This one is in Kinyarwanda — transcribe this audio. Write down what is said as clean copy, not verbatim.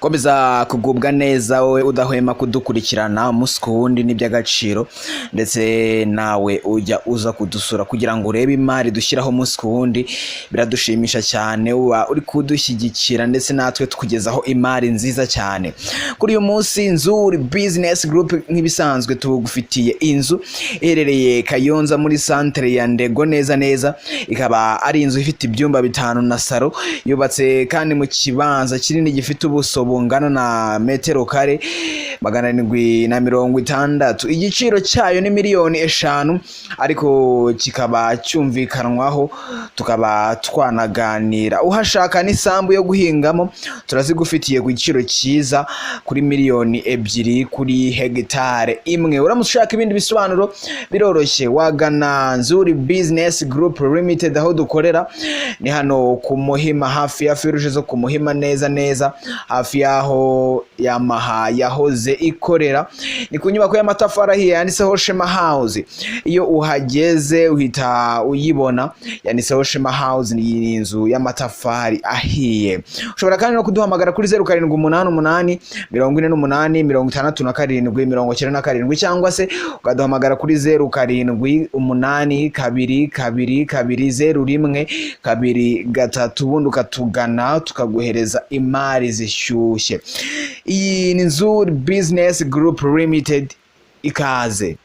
komeza kugubwa neza wowe udahwema kudukurikirana umunsi ku wundi n'iby'agaciro ndetse nawe ujya uza kudusura kugira ngo urebe imari dushyiraho umunsi ku wundi. Biradushimisha cyane uba uri kudushyigikira ndetse natwe tukugezaho imari nziza cyane. Kuri uyu munsi Nzuri Business Group nk'ibisanzwe tugufitiye inzu iherereye Kayonza muri centre ya Ndego neza, ikaba ari inzu ifite ibyumba 5 na salo, yubatse kandi mu kibanza kinini gifite ubuso bungana na metero kare 760. Igiciro cyayo ni miliyoni 5, ariko kikaba cyumvikanwaho tukaba twanaganira. Uhashaka n'isambu yo guhingamo turazigufitiye ku giciro cyiza kuri miliyoni 2 kuri hegitare imwe. Uramushaka ibindi bisobanuro biroroshye wagana Nzuri Business Group Limited, aho dukorera ni hano ku Muhima, hafi ya feruje zo ku Muhima neza hafi yaho Yamaha yahoze ikorera. Ni ku nyubako y'amatafari ahiye yanditseho Shema House. Iyo uhageze uhita uyibona yanditseho Shema House, ni inzu y'amatafari ahiye. Ushobora kandi no kuduhamagara kuri 0788 48 67 cyangwa se ukaduhamagara kuri 0782220123 ubundi ukatugana tukaguhereza imari zishyushye. Iyi ni Nzuri Business Group Limited, ikaze.